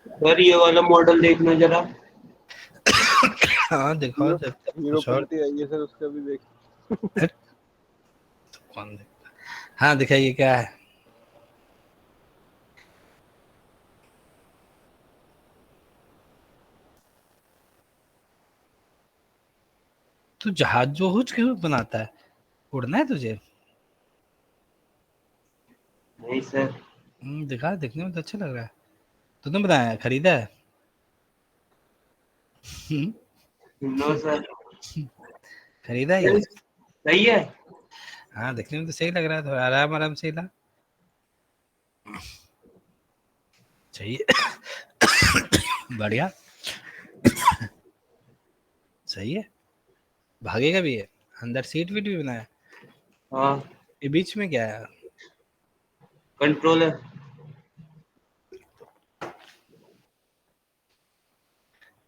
सर ये वाला मॉडल देखना जरा। हाँ दिखाओ हीरो जब तक हीरो कुछ और। 20 आई है सर, उसका भी देख। हट, कौन देखता। हाँ दिखाइए क्या है। तू जहाज जोहूज क्यों बनाता है, उड़ना है तुझे। नहीं सर। दिखा, देखने में तो अच्छा लग रहा है। तूने बनाया है, खरीदा है। हम्म, नो सर। खरीदा ही है। सर, सही है। हाँ देखने में तो सही लग रहा है, तो आराम आराम से हिला। चाहिए। बढ़िया, सही है। भागेगा भी है, अंदर सीट वीट भी बनाया। हाँ, ये बीच में क्या है। कंट्रोलर।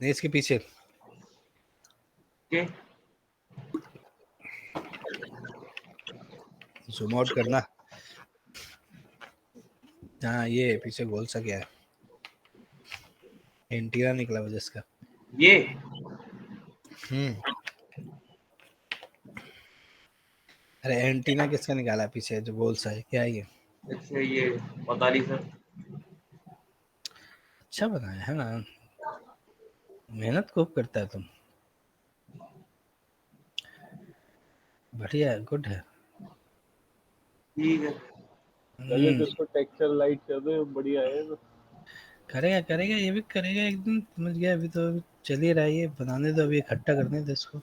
नहीं इसके पीछे के। जूम आउट करना। हाँ ये पीछे गोल सा क्या है, एंटीना निकला हुआ जिसका। ये। हम्म, अरे एंटीना किसका निकाला है पीछे जो गोल सा है, क्या है ये। अच्छा ये, पता नहीं सर। अच्छा बनाया है ना, मेहनत खूब करता है तुम। बढ़िया है, गुड है। ठीक है। पहले तो हम्म, इसको टेक्सचर लाइट कर दो, बढ़िया है तो। करेगा करेगा, ये भी करेगा एक दिन, समझ गया। अभी तो अभी चल ही रहा है, ये बनाने दो, अभी इकट्ठा करने दो इसको।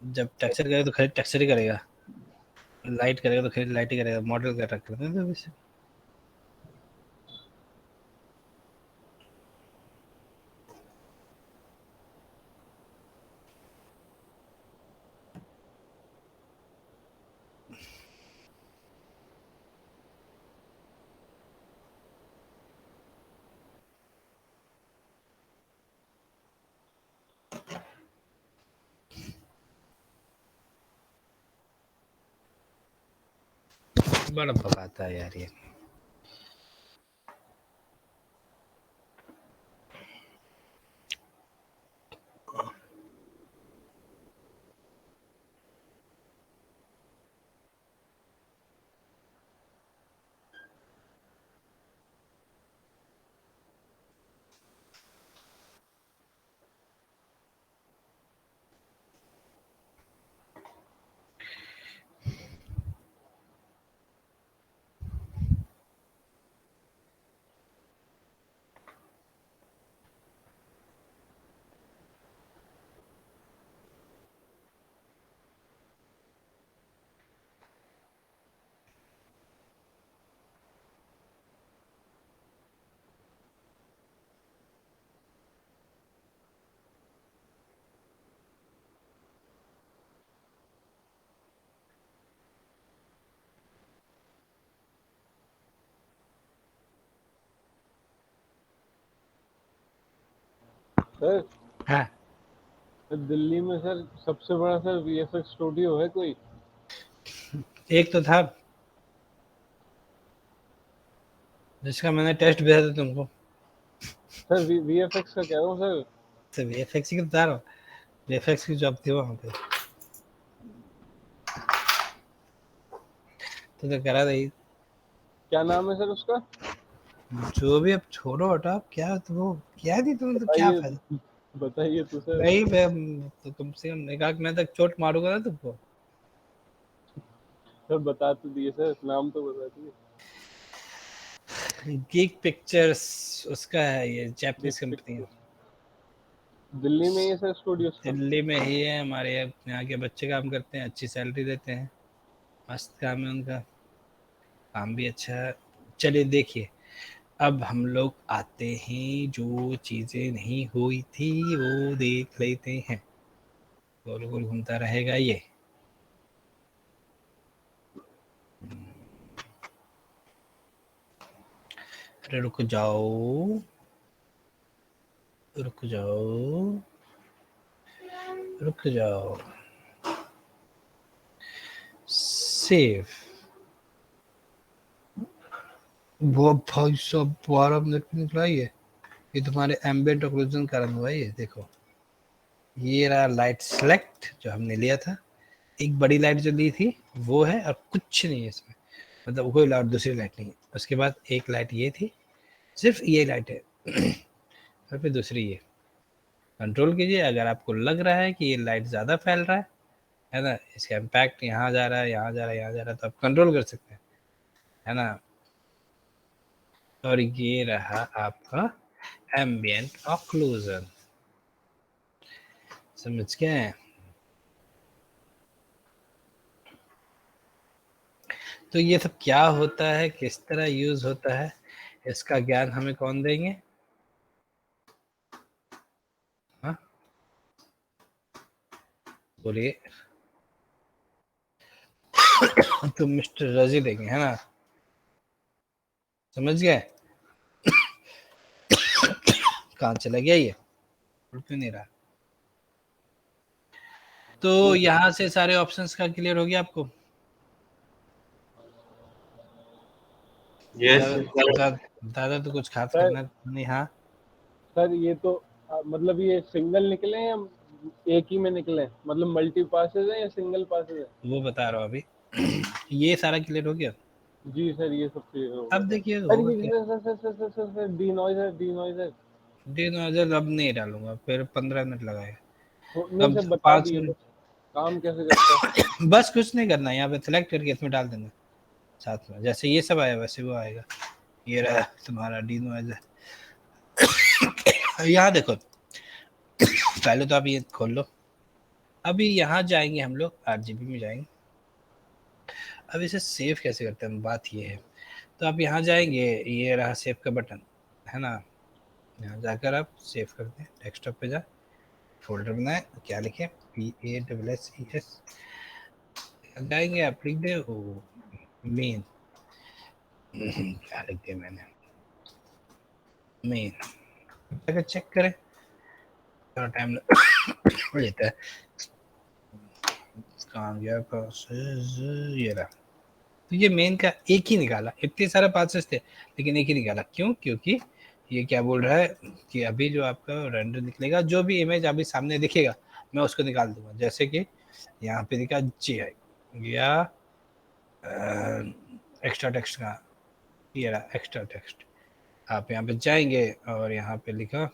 जब टेक्सचर करेगा तो खाली टेक्सचर ही करेगा, लाइट करेगा तो खाली लाइट ही करेगा, मॉडल कर करने दो अभी से। बड़ा भगाता है यार ये। सर हाँ दिल्ली में सर सबसे बड़ा सर वीएफएक्स स्टूडियो है कोई? एक तो था जिसका मैंने टेस्ट भेजा था तुमको। सर वीएफएक्स का कह रहा हूँ सर। तो वीएफएक्स की बता रहा हूँ, वीएफएक्स की जॉब थी वहाँ पे, तो करा रही। क्या नाम है सर उसका? जो भी, अब छोड़ो हटाओ, क्या तो वो क्या थी तुम्हें, तो क्या बताइए फायदा। बताइए तो सर। नहीं मैं तो कम से कम ने कहा कि मैं तक चोट मारूंगा ना तुमको। सर बता तो दिए सर, नाम तो बता दिए। गीक पिक्चर्स उसका है, ये Geek जापानीज कंपनी है। Pictures। दिल्ली में ही है सर स्टूडियो उसका? दिल्ली में ही है, हमारे यहाँ के बच्चे काम करते हैं, अच्छी सैलरी देते हैं, मस्त काम है उनका, काम भी अच्छा है। चलिए देखिए, अब हम लोग आते हैं, जो चीजें नहीं हुई थी वो देख लेते हैं। गोल गोल घूमता रहेगा ये। अरे रुक जाओ, रुक जाओ, रुक जाओ। सेव। वो भाई साहब 12 मिनट में निकला ये तुम्हारे एम्बिएंट ऑक्लूजन कारण हुआ ये देखो। ये रहा लाइट सेलेक्ट जो हमने लिया था, एक बड़ी लाइट जो ली थी वो है, और कुछ नहीं है इसमें, मतलब कोई लाइट, दूसरी लाइट नहीं है। उसके बाद एक लाइट ये थी, सिर्फ ये लाइट है और फिर दूसरी ये। कंट्रोल कीजिए, अगर आपको लग रहा है कि ये लाइट ज़्यादा फैल रहा है ना, इसका इम्पैक्ट यहाँ जा रहा है, यहाँ जा रहा है, यहाँ जा रहा है, तो आप कंट्रोल कर सकते हैं, है ना। और ये रहा आपका एम्बिएंट ऑक्लूजन, समझ गए। तो ये सब क्या होता है, किस तरह यूज होता है, इसका ज्ञान हमें कौन देंगे? हाँ बोलिए। तो मिस्टर रजी देंगे, है ना, समझ गए। कहाँ चला गया ये, उड़ क्यों नहीं रहा। तो यहाँ से सारे ऑप्शंस का क्लियर हो गया आपको। यस दादा सर। दादा, दादा तो कुछ खास सर करना नहीं। हाँ सर ये तो मतलब ये सिंगल निकले हैं या एक ही में निकले हैं? मतलब मल्टी पासेज है या सिंगल पासेज है? वो बता रहा हूँ अभी। ये सारा क्लियर हो गया। जी सर ये सब क्लियर हो गया अब सर। देखिए सर होगा ये क्या। Sir D noise D nozzle अब नहीं डालूंगा, फिर 15 मिनट लगाएगा। नहीं अब सर बता पाँच दिए, बस मिनट काम कैसे करता है? बस कुछ नहीं करना, यहाँ पे सिलेक्ट करके इसमें डाल देना साथ में, जैसे ये सब आया वैसे वो आएगा। ये रहा तुम्हारा डी नोजल। यहाँ देखो, पहले तो आप ये खोल लो। अभी यहाँ जाएंगे हम लोग, RGB में जाएंगे। अब इसे सेव कैसे करते हैं, बात ये है। तो आप यहाँ जाएंगे, ये रहा सेव का बटन, है ना। यहाँ जाकर आप सेव करते हैं, डेस्कटॉप पे जा, फोल्डर बनाए, क्या लिखे, PASSES। जाएंगे आप लिख दे मेन, क्या लिख दिया मैंने, मेन। अगर चेक करें थोड़ा टाइम लेता है। कहाँ गया प्रोसेस, ये रहा। तो ये मेन का एक ही निकाला, इतने सारे पासेस थे लेकिन एक ही निकाला, क्यों? क्योंकि ये क्या बोल रहा है कि अभी जो आपका रेंडर निकलेगा, जो भी इमेज अभी सामने दिखेगा मैं उसको निकाल दूंगा। जैसे कि यहाँ पे दिखा GI या एक्स्ट्रा टेक्स्ट का, ये रहा एक्स्ट्रा टेक्स्ट। आप यहाँ पे जाएंगे और यहाँ पे लिखा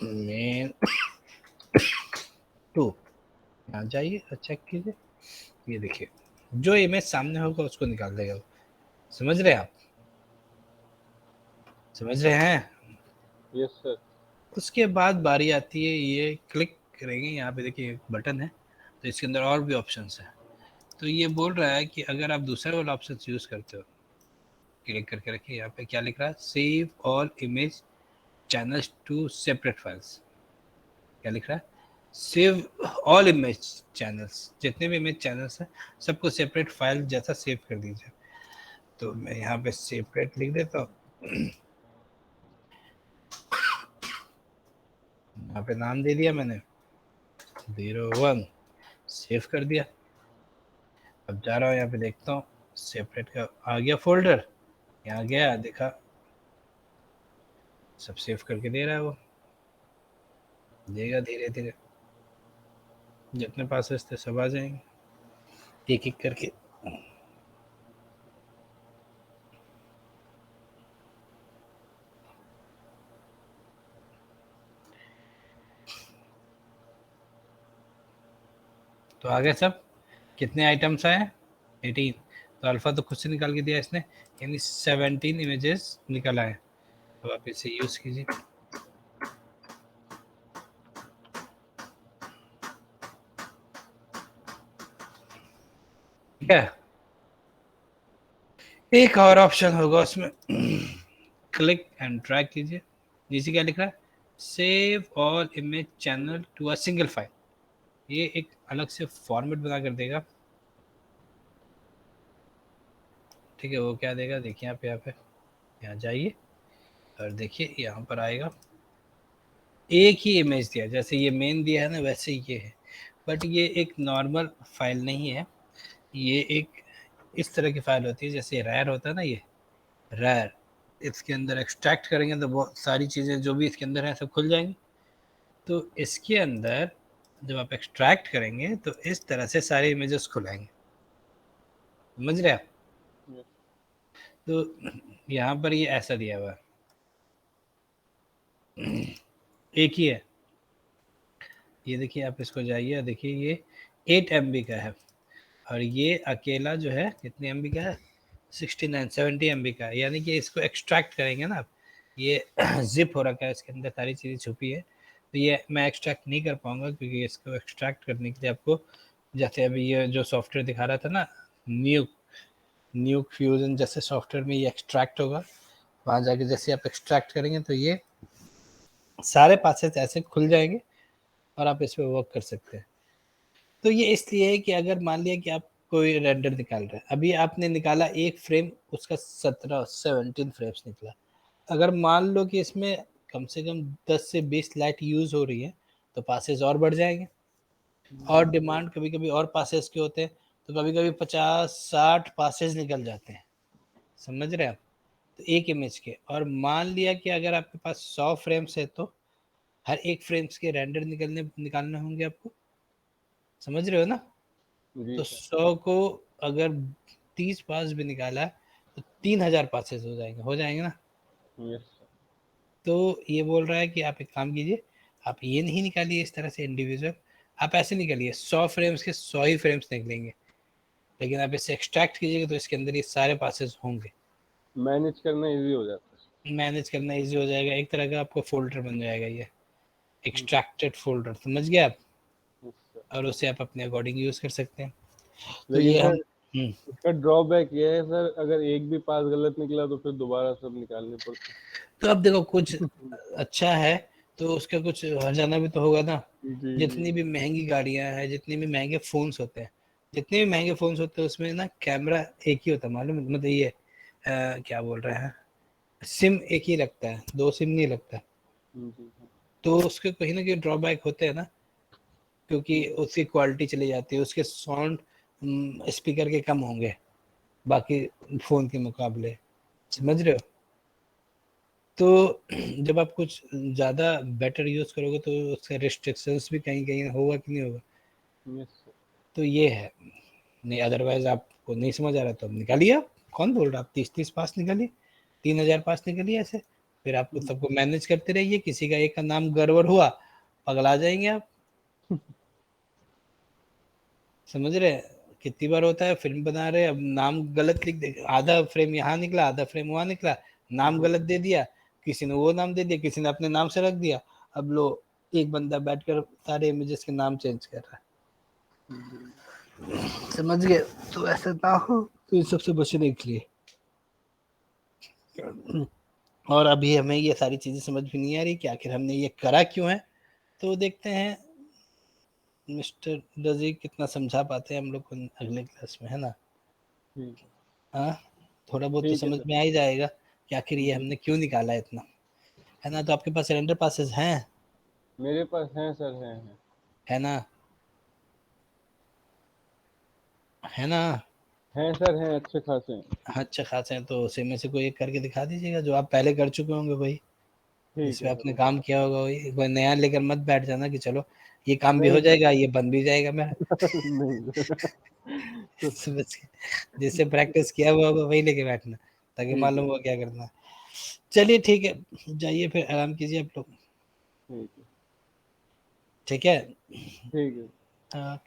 मेन 2, यहाँ जाइए और चेक कीजिए, ये देखिए जो इमेज सामने होगा उसको निकाल देगा वो। समझ रहे हैं आप, समझ रहे हैं। Yes sir. उसके बाद बारी आती है, ये क्लिक करेंगे, यहाँ पे देखिए बटन है, तो इसके अंदर और भी ऑप्शंस हैं। तो ये बोल रहा है कि अगर आप दूसरा वाला ऑप्शन यूज़ करते हो, क्लिक करके रखिए, यहाँ पे क्या लिख रहा है, save all image channels to separate files. क्या लिख रहा है, सेव ऑल इमेज चैनल्स, जितने भी इमेज चैनल्स हैं सबको सेपरेट फाइल जैसा सेव कर दीजिए। तो मैं यहाँ पे सेपरेट लिख देता हूँ, यहाँ पे नाम दे दिया मैंने 01, सेव कर दिया। अब जा रहा हूँ यहाँ पे देखता हूँ सेपरेट का आ गया फोल्डर, यहाँ गया देखा सब सेव करके दे रहा है वो, देगा धीरे धीरे, जितने पासेस थे सब आ जाएंगे एक एक करके। तो आगे सब कितने आइटम्स आए? 18। तो अल्फा तो खुद से निकाल के दिया इसने, यानी 17 इमेजेस निकल आए। तो आप इसे यूज कीजिए। ठीक है, एक और ऑप्शन होगा उसमें, क्लिक एंड ड्रैग कीजिए। नीचे क्या लिख रहा है? Save all image channel to a single file. ये एक अलग से फॉर्मेट बना कर देगा। ठीक है, वो क्या देगा देखिए, यहाँ पे यहाँ जाइए और देखिए यहाँ पर आएगा, एक ही इमेज दिया, जैसे ये मेन दिया है ना वैसे ये है, बट ये एक नॉर्मल फाइल नहीं है, ये एक इस तरह की फाइल होती है जैसे रैर होता है ना, ये रैर, इसके अंदर एक्सट्रैक्ट करेंगे तो बहुत सारी चीज़ें जो भी इसके अंदर है सब खुल जाएंगी। तो इसके अंदर जब आप एक्सट्रैक्ट करेंगे तो इस तरह से सारे इमेजेस खुलाएंगे, समझ रहे आप? Yes. तो यहाँ पर ये ऐसा दिया हुआ है, एक ही है। ये देखिए, आप इसको जाइए, देखिए ये 8 MB का है, और ये अकेला जो है कितने MB का है? 70 MB का है। यानी कि इसको एक्सट्रैक्ट करेंगे ना आप, ये जिप हो रखा है, इसके अंदर सारी चीज़ें छुपी है, तो ये मैं एक्सट्रैक्ट नहीं कर पाऊंगा, क्योंकि इसको एक्सट्रैक्ट करने के लिए आपको, जैसे अभी ये जो सॉफ्टवेयर दिखा रहा था ना, न्यूक फ्यूजन जैसे सॉफ्टवेयर में ये एक्सट्रैक्ट होगा, वहाँ जाके जैसे आप एक्सट्रैक्ट करेंगे तो ये सारे पासेस ऐसे खुल जाएंगे और आप इस पर वर्क कर सकते हैं। तो ये इसलिए है कि अगर मान लिया कि आप कोई रेंडर निकाल रहे हैं, अभी आपने निकाला एक फ्रेम, उसका 17 फ्रेम्स निकला, अगर मान लो कि इसमें कम से कम 10 से 20 लाइट यूज हो रही है, तो पासेस और बढ़ जाएंगे, और डिमांड कभी कभी और पासेस के होते हैं, तो कभी कभी 50-60 पासेस निकल जाते हैं, समझ रहे हैं आप? तो एक इमेज के, और मान लिया कि अगर आपके पास 100 फ्रेम्स है, तो हर एक फ्रेम्स के रेंडर निकालने होंगे आपको, समझ रहे हो ना? जी तो सर। 100 को अगर 30 पास भी निकाला तो 3000 पासेस हो जाएंगे ना? Yes sir. तो ये बोल रहा है कि आप एक काम कीजिए, आप ये नहीं निकालिए इस तरह से इंडिविजुअल, आप ऐसे निकालिए 100 फ्रेम्स के 100 ही फ्रेम्स निकलेंगे, लेकिन आप इसे एक्सट्रैक्ट कीजिएगा तो इसके अंदर ये सारे पासेस होंगे। मैनेज करना इजी हो जाता है। मैनेज करना इजी हो जाएगा, एक तरह का आपको फोल्डर बन जाएगा ये, एक्सट्रैक्टेड फोल्डर, समझ गए आप? Yes, sir. और उसे आप अपने अकॉर्डिंग यूज कर सकते हैं। तो लेकिन ये हम सर इसका ड्रॉबैक ये है सर, अगर एक भी पास गलत निकला तो फिर दोबारा सब निकालने पड़ते तो अब देखो, कुछ अच्छा है तो उसका कुछ हर्जाना भी तो होगा ना। हैं। जी जितनी भी महंगी गाड़ियां हैं, जितने भी महंगे फोन्स होते हैं, जितने भी महंगे फोन्स होते हैं, उसमें ना कैमरा एक ही होता है, मालूम है? मतलब ये क्या बोल रहे हैं, सिम एक ही लगता है, दो सिम नहीं लगता। जी। तो उसके कहीं ना कहीं ड्रॉबैक होते हैं ना, क्योंकि उसकी क्वालिटी चली जाती है, उसके साउंड स्पीकर के कम होंगे बाकी फोन के मुकाबले, समझ रहे हो? तो जब आप कुछ ज़्यादा बेटर यूज़ करोगे तो उसका रिस्ट्रिक्शंस भी कहीं कहीं होगा कि नहीं होगा। Yes sir. तो ये है, नहीं अदरवाइज आपको नहीं समझ आ रहा तो अब निकालिए, आप कौन बोल रहा, आप 30 पास निकालिए, 3000 पास निकालिए ऐसे, फिर आपको सबको मैनेज करते रहिए, किसी का एक का नाम गड़बड़ हुआ पगला जाएंगे आप, समझ रहे हैं? कितनी बार होता है, फिल्म बना रहे, अब नाम गलत लिख दे, आधा फ्रेम यहाँ निकला आधा फ्रेम वहाँ निकला, नाम गलत दे दिया, किसी ने वो नाम दे दिया, किसी ने अपने नाम से रख दिया, अब लो एक बंदा बैठकर सारे इमेजेस के नाम चेंज कर रहा है, समझ गए? तो ऐसा ना हो, तो इन सबसे बचने के लिए, और अभी हमें ये सारी चीजें समझ भी नहीं आ रही कि आखिर हमने ये करा क्यों है। तो देखते हैं मिस्टर डजी कितना समझा पाते हैं हम लोग को अगले क्लास में, है ना? ठीक हाँ, थोड़ा बहुत तो ठीक है समझ सर। में आ ही जाएगा कि आखिर ये जी हमने क्यों निकाला है इतना, है ना? तो आपके पास सिलेंडर पासेस हैं, मेरे पास हैं सर, हैं। है ना? है ना? हैं सर, हैं, अच्छे खासे हैं। हाँ, अच्छा खासा है, तो उसी में से कोई एक करके दिखा दीजिएगा जो आप पहले कर चुके होंगे भाई, ठीक जिसमें है आपने सर। काम किया होगा, वही कोई नया लेकर मत बैठ जाना कि चलो ये काम भी हो नहीं जाएगा, ये बन भी जाएगा मेरा। नहीं समझ गए? जिससे प्रैक्टिस किया हुआ होगा वही लेके बैठना, ताकि ठीक है मालूम हो क्या करना है। चलिए ठीक है, जाइए फिर आराम कीजिए आप लोग, ठीक है ठीक है? ठीक है। हाँ।